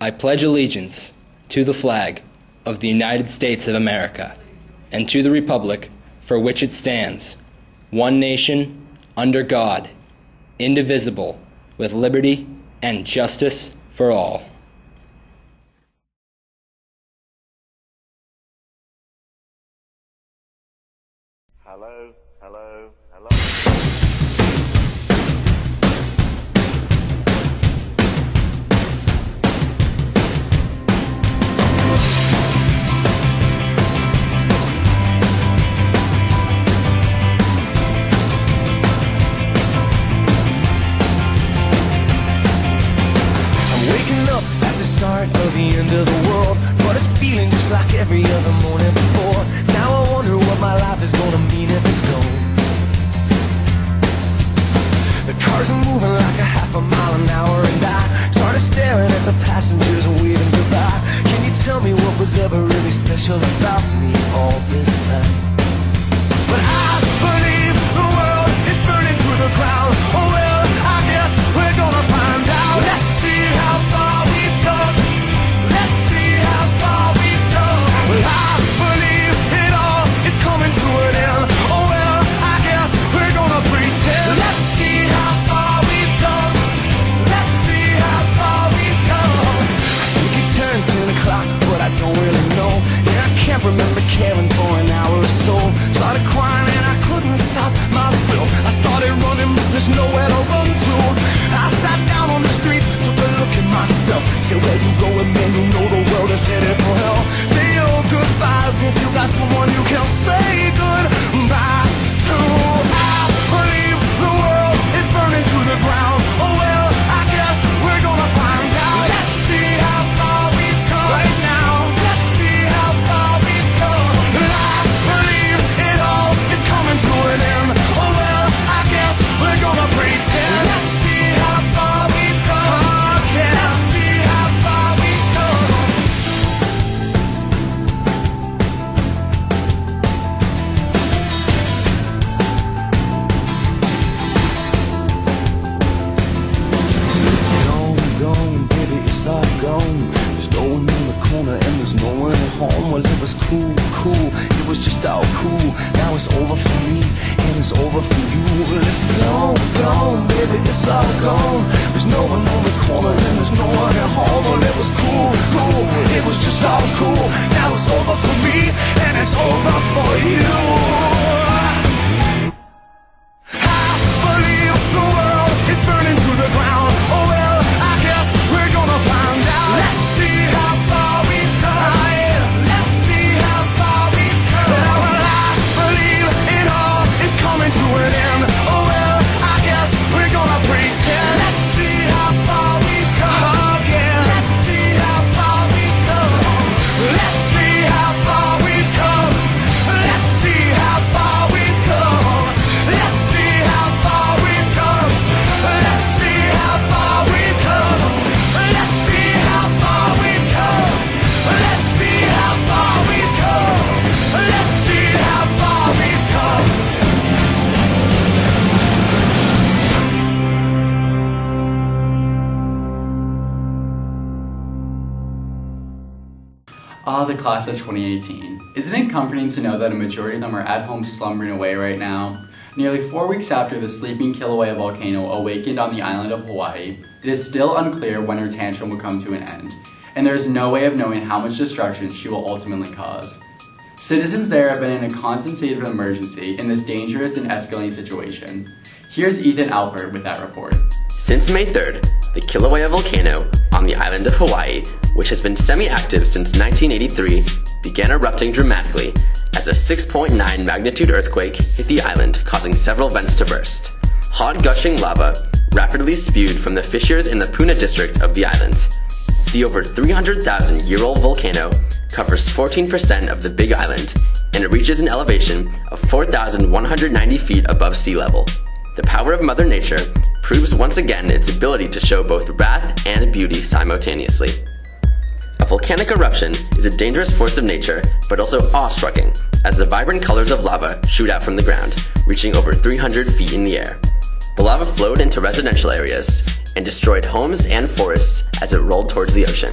I pledge allegiance to the flag of the United States of America and to the republic for which it stands, one nation, under God, indivisible, with liberty and justice for all. Hello, hello, hello. Of the end of the world, but it's feeling just like every other morning before. Now I wonder what my life is gonna mean if it's gone. The cars are moving like a half a mile an hour, and I started staring at the passengers and waving goodbye. Can you tell me what was ever really special about me all this time? But I believe the world is burning to the ground. Oh well, I guess we're gonna find out. Let's see how far we've come. Let's see how far we've come. Well, I believe it all is coming to an end. Oh well, I guess we're gonna pretend. Let's see how far we've come. Let's see how far we've come. I think it turned 10 o'clock, but I don't really know. Yeah, I can't remember caring for an hour or so. Started crying and I couldn't stop myself. I started running, but there's nowhere to run to. I sat down on the street, took a look at myself. Said, where you going, man? You know the world is headed for hell. Say your goodbyes if you got someone you can say goodbye to. I believe the world is burning to the ground. Oh well, I guess we're gonna find out. Let's see how far we've come right now. Let's see how far we've come. I believe it all is coming to an end. Oh well, I guess we're gonna pretend. Let's see how far we've come. Yeah. Let's see how far we've come. Gone, baby, it's all gone. There's no one in the corner and there's no one at home. Well, it was cool, it was just all cool. Now it's over for me and it's over for you. Well, it's gone, baby, it's all gone. There's no one on the corner and there's no one at home. Well, it was cool, it was just all cool. Now it's over for me and it's over for you. I believe the world is burning to the ground. Oh well, I guess we're gonna find out. Let's see how far we've come. Let's see how far we've come. Well, I believe it all is coming to an end. Oh well, I guess we're gonna pretend. Let's see how far we've come. Yeah, let's see how far we've come. Let's see how far we've come. Let's see how far we've come. Let's see how far we've come. Let's see how far we've come. Let's see how far we've come. Let's see how far we've come. Let's see how far we've come. Ah, the class of 2018. Isn't it comforting to know that a majority of them are at home slumbering away right now? Nearly 4 weeks after the sleeping Kilauea volcano awakened on the island of Hawaii, it is still unclear when her tantrum will come to an end, and there is no way of knowing how much destruction she will ultimately cause. Citizens there have been in a constant state of emergency in this dangerous and escalating situation. Here's Ethan Alpert with that report. Since May 3rd, the Kilauea volcano on the island of Hawaii, which has been semi-active since 1983, began erupting dramatically as a 6.9 magnitude earthquake hit the island, causing several vents to burst. Hot gushing lava rapidly spewed from the fissures in the Puna district of the island. The over 300,000-year-old volcano covers 14% of the Big Island, and it reaches an elevation of 4,190 feet above sea level. The power of Mother Nature proves once again its ability to show both wrath and beauty simultaneously. A volcanic eruption is a dangerous force of nature, but also awe-striking, as the vibrant colors of lava shoot out from the ground, reaching over 300 feet in the air. The lava flowed into residential areas, and destroyed homes and forests as it rolled towards the ocean.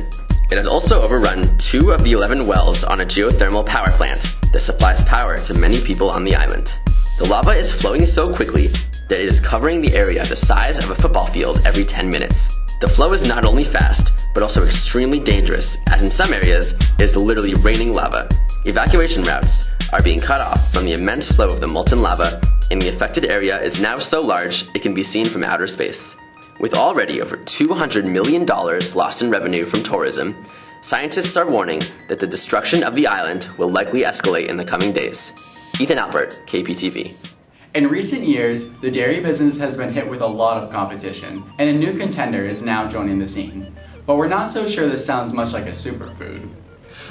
It has also overrun 2 of the 11 wells on a geothermal power plant that supplies power to many people on the island. The lava is flowing so quickly that it is covering the area the size of a football field every 10 minutes. The flow is not only fast, but also extremely dangerous, as in some areas, it is literally raining lava. Evacuation routes are being cut off from the immense flow of the molten lava, and the affected area is now so large it can be seen from outer space. With already over $200 million lost in revenue from tourism, scientists are warning that the destruction of the island will likely escalate in the coming days. Ethan Albert, KPTV. In recent years, the dairy business has been hit with a lot of competition, and a new contender is now joining the scene. But we're not so sure this sounds much like a superfood.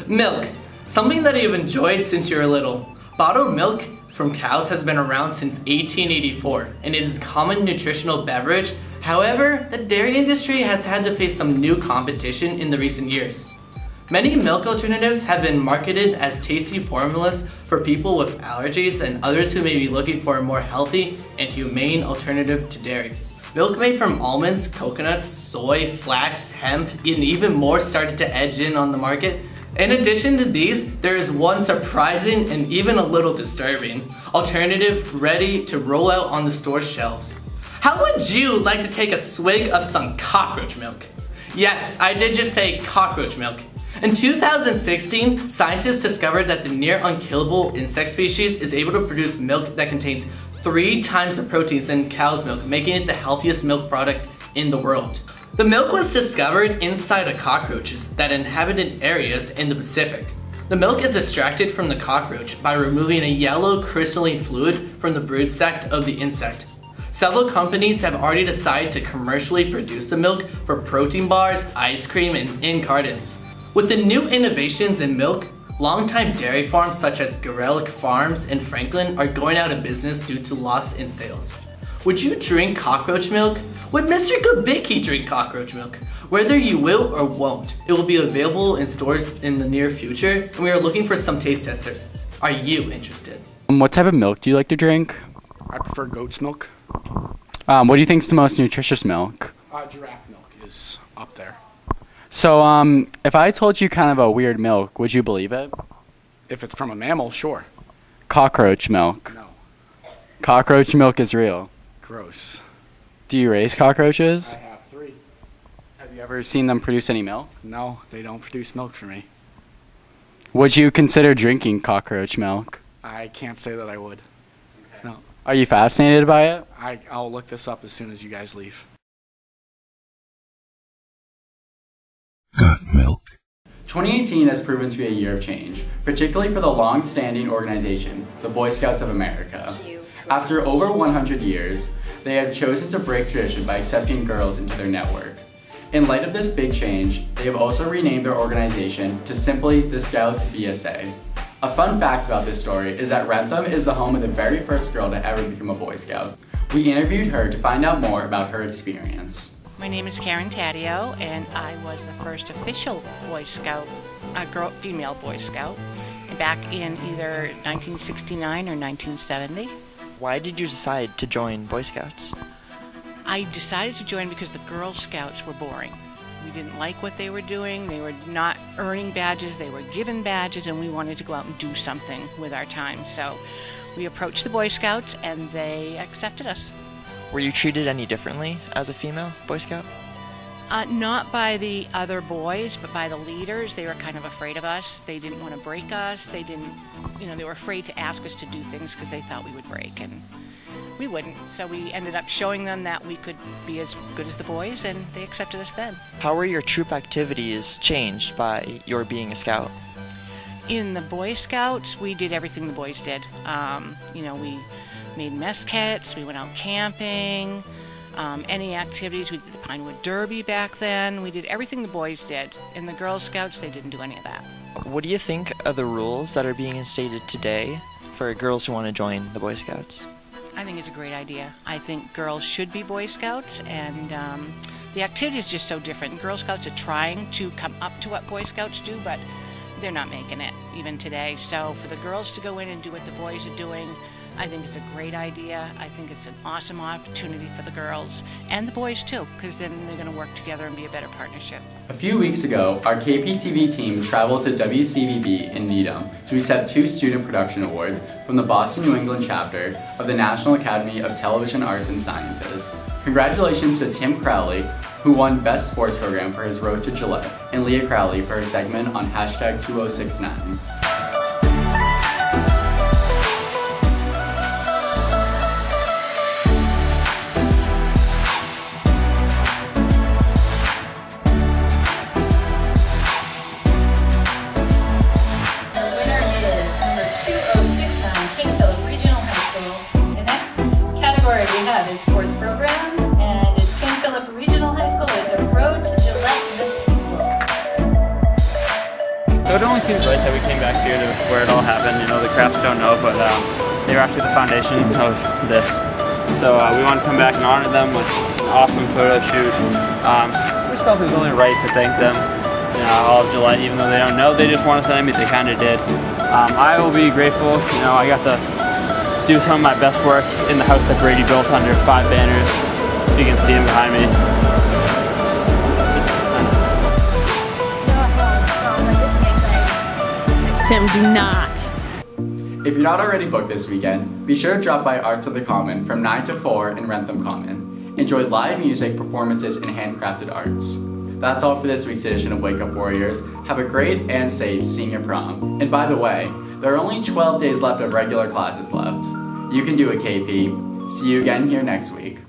Milk. Something that you've enjoyed since you were little. Bottled milk from cows has been around since 1884, and it is a common nutritional beverage. However, the dairy industry has had to face some new competition in the recent years. Many milk alternatives have been marketed as tasty formulas for people with allergies and others who may be looking for a more healthy and humane alternative to dairy. Milk made from almonds, coconuts, soy, flax, hemp, and even more started to edge in on the market. In addition to these, there is one surprising and even a little disturbing alternative ready to roll out on the store shelves. How would you like to take a swig of some cockroach milk? Yes, I did just say cockroach milk. In 2016, scientists discovered that the near unkillable insect species is able to produce milk that contains 3 times the proteins than cow's milk, making it the healthiest milk product in the world. The milk was discovered inside of cockroaches that inhabited areas in the Pacific. The milk is extracted from the cockroach by removing a yellow crystalline fluid from the brood sac of the insect. Several companies have already decided to commercially produce the milk for protein bars, ice cream, and in cartons. With the new innovations in milk, longtime dairy farms such as Garelick Farms and Franklin are going out of business due to loss in sales. Would you drink cockroach milk? Would Mr. Kubicki drink cockroach milk? Whether you will or won't, it will be available in stores in the near future, and we are looking for some taste testers. Are you interested? What type of milk do you like to drink? I prefer goat's milk. What do you think is the most nutritious milk? Giraffe milk is up there. So, if I told you kind of a weird milk, would you believe it? If it's from a mammal, sure. Cockroach milk. No. Cockroach milk is real. Gross. Do you raise cockroaches? I have 3. Have you ever seen them produce any milk? No, they don't produce milk for me. Would you consider drinking cockroach milk? I can't say that I would. No. Are you fascinated by it? I'll look this up as soon as you guys leave. Got milk. 2018 has proven to be a year of change, particularly for the long-standing organization, the Boy Scouts of America. After over 100 years, they have chosen to break tradition by accepting girls into their network. In light of this big change, they have also renamed their organization to simply the Scouts BSA. A fun fact about this story is that Rentham is the home of the very first girl to ever become a Boy Scout. We interviewed her to find out more about her experience. My name is Karen Taddeo, and I was the first official Boy Scout, female Boy Scout, back in either 1969 or 1970. Why did you decide to join Boy Scouts? I decided to join because the Girl Scouts were boring. We didn't like what they were doing. They were not earning badges, they were given badges, and we wanted to go out and do something with our time. So we approached the Boy Scouts, and they accepted us. Were you treated any differently as a female Boy Scout? Not by the other boys, but by the leaders. They were kind of afraid of us. They didn't want to break us. They didn't, they were afraid to ask us to do things because they thought we would break, and we wouldn't. So we ended up showing them that we could be as good as the boys, and they accepted us then. How were your troop activities changed by your being a scout? In the Boy Scouts, we did everything the boys did. We made mess kits, we went out camping, any activities. We did the Pinewood Derby back then. We did everything the boys did. In the Girl Scouts, they didn't do any of that. What do you think of the rules that are being instated today for girls who want to join the Boy Scouts? I think it's a great idea. I think girls should be Boy Scouts, and the activity is just so different. Girl Scouts are trying to come up to what Boy Scouts do, but they're not making it even today. So for the girls to go in and do what the boys are doing, I think it's a great idea. I think it's an awesome opportunity for the girls and the boys too, because then they're going to work together and be a better partnership. A few weeks ago, our KPTV team traveled to WCVB in Needham to accept 2 student production awards from the Boston New England chapter of the National Academy of Television Arts and Sciences. Congratulations to Tim Crowley, who won Best Sports Program for his Road to Gillette, and Leah Crowley for her segment on #2069. We have is sports program, and it's King Philip Regional High School with the Road to Gillette, the sequel. So it only seems right that we came back here to where it all happened. You know, the crafts don't know, but they were actually the foundation of this. So we wanted to come back and honor them with an awesome photo shoot. We just felt it was only right to thank them. You know, all of Gillette, even though they don't know, they just want us to thank me. They kind of did. I will be grateful. You know, I got to do some of my best work in the house that Brady built under 5 banners. If you can see them behind me. Tim, do not. If you're not already booked this weekend, be sure to drop by Arts of the Common from 9 to 4 in Rentham Common. Enjoy live music, performances, and handcrafted arts. That's all for this week's edition of Wake Up Warriors. Have a great and safe senior prom. And by the way, there are only 12 days left of regular classes left. You can do it, KP. See you again here next week.